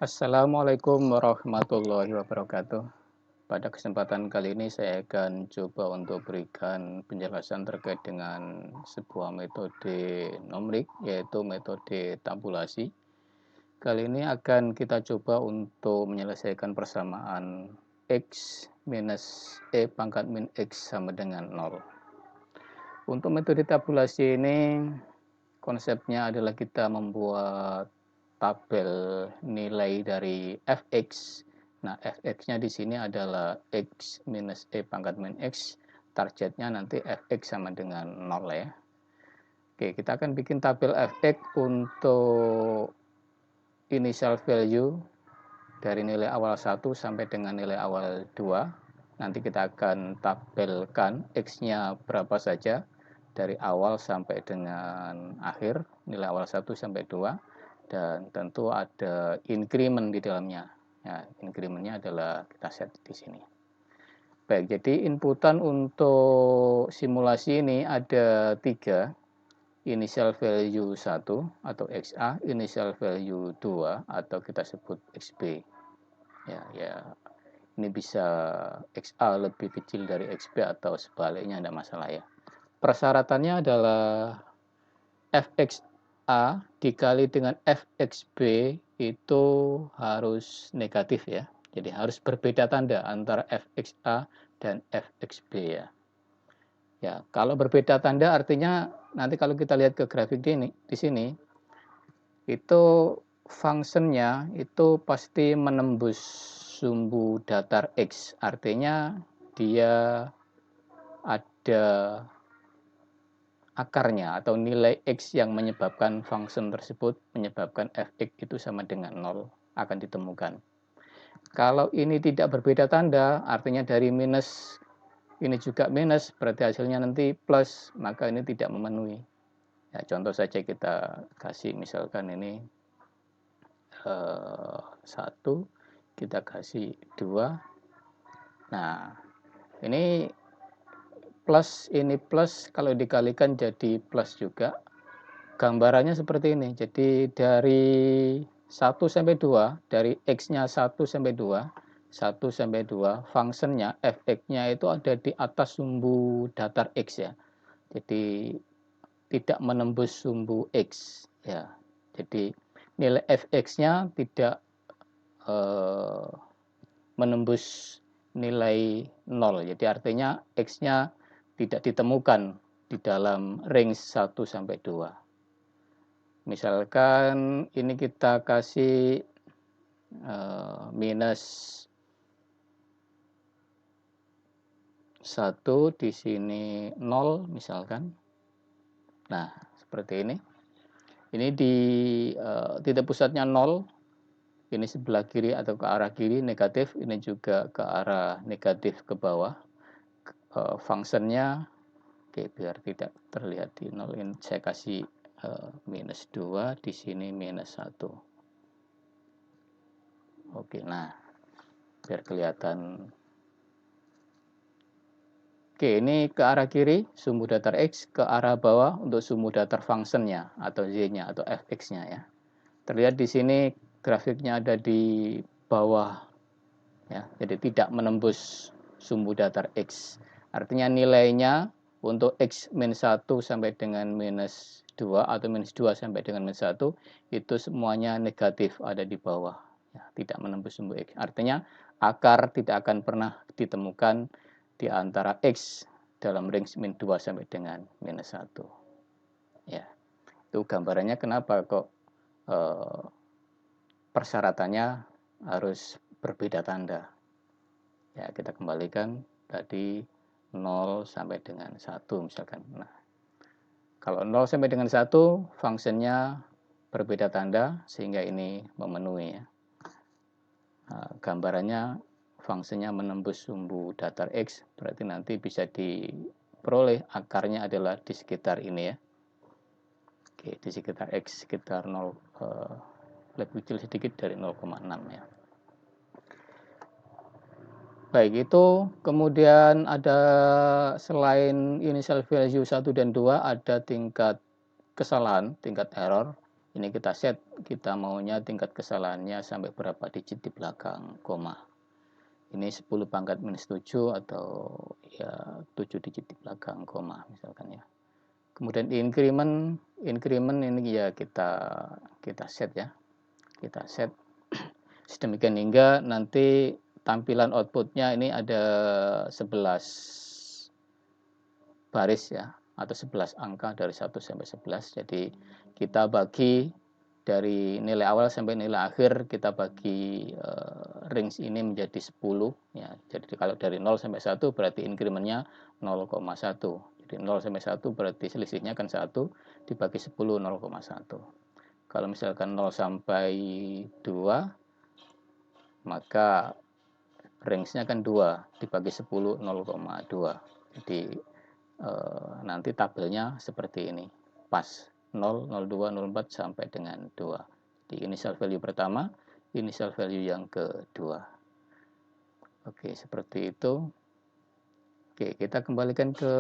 Assalamualaikum warahmatullahi wabarakatuh. Pada kesempatan kali ini saya akan coba untuk berikan penjelasan terkait dengan sebuah metode numerik, yaitu metode tabulasi. Kali ini akan kita coba untuk menyelesaikan persamaan X minus E pangkat min X sama dengan 0. Untuk metode tabulasi ini, konsepnya adalah kita membuat tabel nilai dari fx. Nah, fx-nya di sini adalah x minus e pangkat min x. Targetnya nanti fx sama dengan 0 ya. Oke, kita akan bikin tabel fx untuk initial value dari nilai awal 1 sampai dengan nilai awal 2. Nanti kita akan tabelkan x-nya berapa saja dari awal sampai dengan akhir, nilai awal 1 sampai 2, dan tentu ada increment di dalamnya. Ya, incrementnya adalah kita set di sini. Baik, jadi inputan untuk simulasi ini ada 3, initial value 1 atau XA, initial value 2 atau kita sebut XB. Ya, ini bisa XA lebih kecil dari XB atau sebaliknya, tidak masalah ya. Persyaratannya adalah fxa dikali dengan fxb itu harus negatif ya. Jadi harus berbeda tanda antara fxa dan fxb ya. Ya, kalau berbeda tanda artinya nanti kalau kita lihat ke grafik di sini itu fungsinya itu pasti menembus sumbu datar X. Artinya dia ada akarnya atau nilai X yang menyebabkan fungsi tersebut menyebabkan fx itu sama dengan 0 akan ditemukan. Kalau ini tidak berbeda tanda, artinya dari minus ini juga minus, berarti hasilnya nanti plus, maka ini tidak memenuhi. Ya, contoh saja kita kasih misalkan ini 1, kita kasih 2. Nah, ini plus kalau dikalikan jadi plus juga. Gambarannya seperti ini. Jadi dari 1 sampai 2, dari X-nya 1 sampai 2, 1 sampai 2, fungsinya fx-nya itu ada di atas sumbu datar X ya. Jadi tidak menembus sumbu X ya. Jadi nilai fx-nya tidak menembus nilai 0. Jadi artinya X-nya tidak ditemukan di dalam range 1 sampai 2. Misalkan ini kita kasih minus 1, di sini 0 misalkan. Nah, seperti ini. Ini di titik pusatnya 0. Ini sebelah kiri atau ke arah kiri negatif, ini juga ke arah negatif ke bawah. Fungsinya, oke, biar tidak terlihat di 0, ini saya kasih minus 2, di sini minus 1. Oke, nah, biar kelihatan. Oke, ini ke arah kiri, sumbu datar X, ke arah bawah untuk sumbu datar fungsinya atau Z-nya atau fx-nya ya. Terlihat di sini grafiknya ada di bawah ya, jadi tidak menembus sumbu datar X. Artinya nilainya untuk X min 1 sampai dengan minus 2 atau minus 2 sampai dengan minus 1 itu semuanya negatif, ada di bawah ya, tidak menembus sumbu X. Artinya akar tidak akan pernah ditemukan di antara X dalam range min 2 sampai dengan minus 1 ya. Itu gambarannya kenapa kok persyaratannya harus berbeda tanda ya. Kita kembalikan tadi 0 sampai dengan 1 misalkan. Nah, kalau 0 sampai dengan 1 fungsinya berbeda tanda sehingga ini memenuhi ya. Nah, gambarannya fungsinya menembus sumbu datar X, berarti nanti bisa diperoleh akarnya adalah di sekitar ini ya. Oke, di sekitar X sekitar 0, lebih kecil sedikit dari 0,6 ya. Baik, itu kemudian ada selain initial value 1 dan 2 ada tingkat kesalahan, tingkat error. Ini kita set, kita maunya tingkat kesalahannya sampai berapa digit di belakang, koma. Ini 10 pangkat minus 7 atau ya 7 digit di belakang, koma misalkan ya. Kemudian increment ini ya kita set ya. Kita set sedemikian hingga nanti tampilan outputnya ini ada 11 baris ya, atau 11 angka dari 1 sampai 11. Jadi kita bagi dari nilai awal sampai nilai akhir, kita bagi range ini menjadi 10 ya. Jadi kalau dari 0 sampai 1 berarti incrementnya 0,1. Jadi 0 sampai 1 berarti selisihnya kan 1 dibagi 10, 0,1. Kalau misalkan 0 sampai 2, maka range-nya kan 2 dibagi 10, 0,2. Jadi nanti tabelnya seperti ini, pas 0, 02, 04 sampai dengan 2. Jadi initial value pertama, initial value yang kedua. Oke, seperti itu. Oke, kita kembalikan ke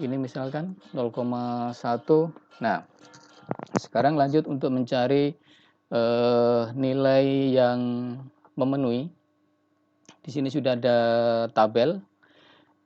ini misalkan 0,1. Nah, sekarang lanjut untuk mencari nilai yang memenuhi. Di sini sudah ada tabel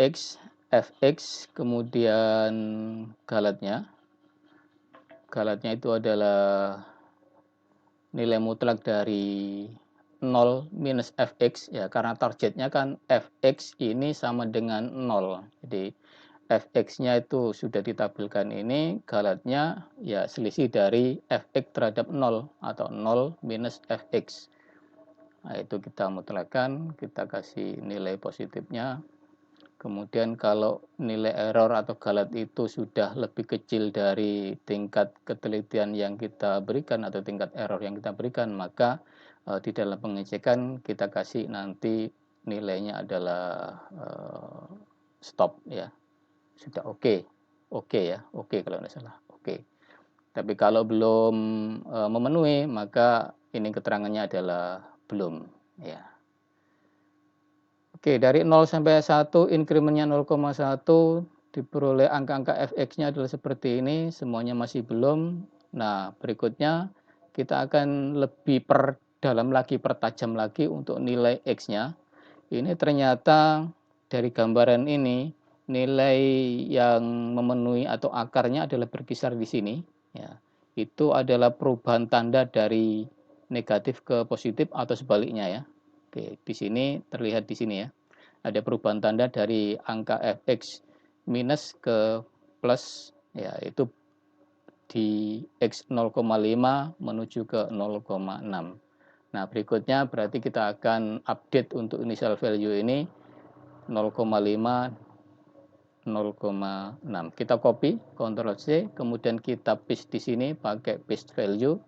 X, Fx, kemudian galatnya. Galatnya itu adalah nilai mutlak dari 0 minus Fx ya, karena targetnya kan Fx ini sama dengan 0. Jadi Fx-nya itu sudah ditampilkan ini, galatnya ya selisih dari Fx terhadap 0 atau 0 minus Fx. Nah, itu kita mutlakkan, kita kasih nilai positifnya. Kemudian kalau nilai error atau galat itu sudah lebih kecil dari tingkat ketelitian yang kita berikan atau tingkat error yang kita berikan, maka di dalam pengecekan kita kasih nanti nilainya adalah stop ya. Sudah oke ya, oke kalau tidak salah, oke. Tapi kalau belum memenuhi, maka ini keterangannya adalah belum ya. Oke, dari 0 sampai 1, incrementnya 0,1, diperoleh angka-angka Fx-nya adalah seperti ini, semuanya masih belum. Nah, berikutnya kita akan lebih perdalam lagi, pertajam lagi untuk nilai X-nya. Ini ternyata dari gambaran ini, nilai yang memenuhi atau akarnya adalah berkisar di sini. Ya. Itu adalah perubahan tanda dari negatif ke positif atau sebaliknya ya. Oke, di sini terlihat di sini ya. Ada perubahan tanda dari angka Fx minus ke plus, ya itu di X 0,5 menuju ke 0,6. Nah, berikutnya berarti kita akan update untuk initial value ini 0,5, 0,6. Kita copy, Ctrl C, kemudian kita paste di sini pakai paste value.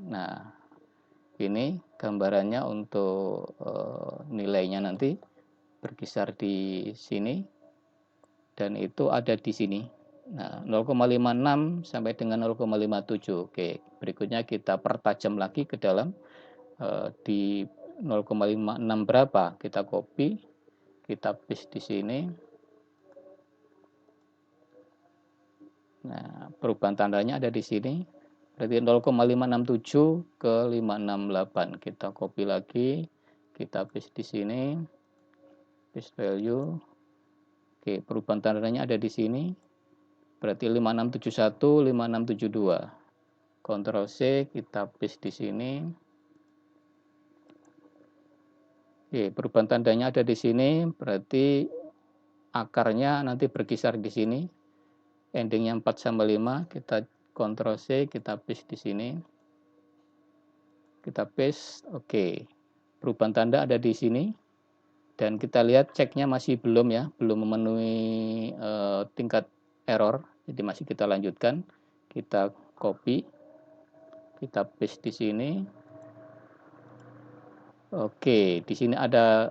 Nah, ini gambarannya untuk nilainya nanti berkisar di sini dan itu ada di sini. Nah, 0,56 sampai dengan 0,57. Oke, berikutnya kita pertajam lagi ke dalam di 0,56 berapa? Kita copy, kita paste di sini. Nah, perubahan tandanya ada di sini. Berarti 0,567 ke 568. Kita copy lagi, kita paste di sini. Paste value. Oke, perubahan tandanya ada di sini. Berarti 5671, 5672. Ctrl C, kita paste di sini. Oke, perubahan tandanya ada di sini, berarti akarnya nanti berkisar di sini. Endingnya 4 sama 5, kita Ctrl C, kita paste di sini. Kita paste, oke. Perubahan tanda ada di sini. Dan kita lihat ceknya masih belum ya, belum memenuhi tingkat error. Jadi masih kita lanjutkan. Kita copy, kita paste di sini. Oke, di sini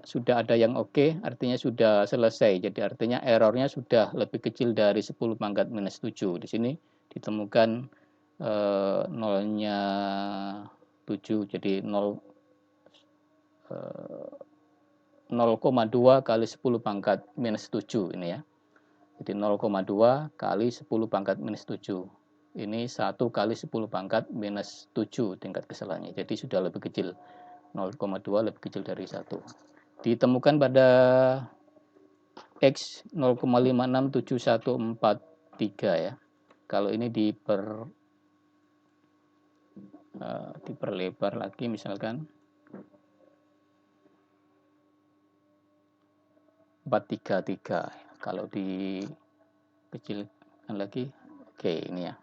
sudah ada yang oke, artinya sudah selesai. Jadi artinya errornya sudah lebih kecil dari 10 pangkat minus 7. Di sini ditemukan nolnya 7, jadi 0,2 kali 10 pangkat minus 7 ini ya. Jadi 0,2 kali 10 pangkat minus 7. ini 1 kali 10 pangkat minus 7 tingkat kesalahannya. Jadi sudah lebih kecil, 0,2 lebih kecil dari 1. Ditemukan pada X 0,567143 ya. Kalau ini diperlebar lagi misalkan 433. Kalau dikecilkan lagi, oke ini ya.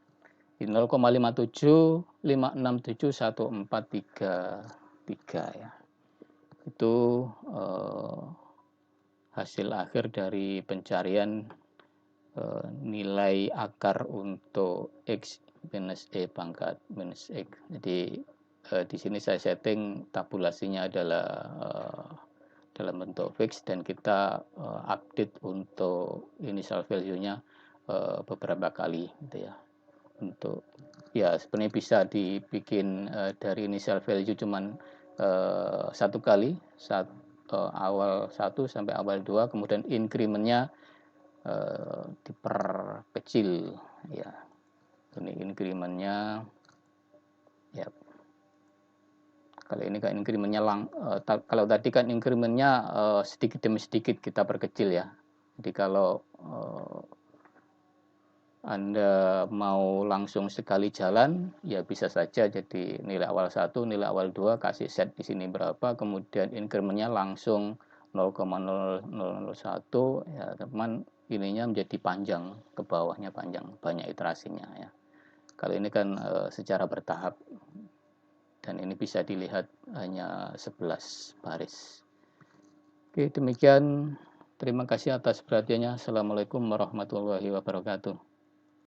Di 0,57567143 ya. Itu hasil akhir dari pencarian nilai akar untuk X minus E pangkat minus X. Jadi di sini saya setting tabulasinya adalah dalam bentuk fix dan kita update untuk initial value-nya beberapa kali gitu ya. Untuk ya sebenarnya bisa dibikin dari initial value cuman satu kali awal 1 sampai awal 2, kemudian increment-nya diperkecil ya. Ini increment-nya ya. Kalau ini kan increment-nya kalau tadi kan increment-nya sedikit demi sedikit kita perkecil ya. Jadi kalau Anda mau langsung sekali jalan, ya bisa saja jadi nilai awal 1, nilai awal 2, kasih set di sini berapa, kemudian increment-nya langsung 0,0001, ya teman ininya menjadi panjang, ke bawahnya panjang, banyak iterasinya ya. Kalau ini kan secara bertahap, dan ini bisa dilihat hanya 11 baris. Oke, demikian. Terima kasih atas perhatiannya. Assalamualaikum warahmatullahi wabarakatuh.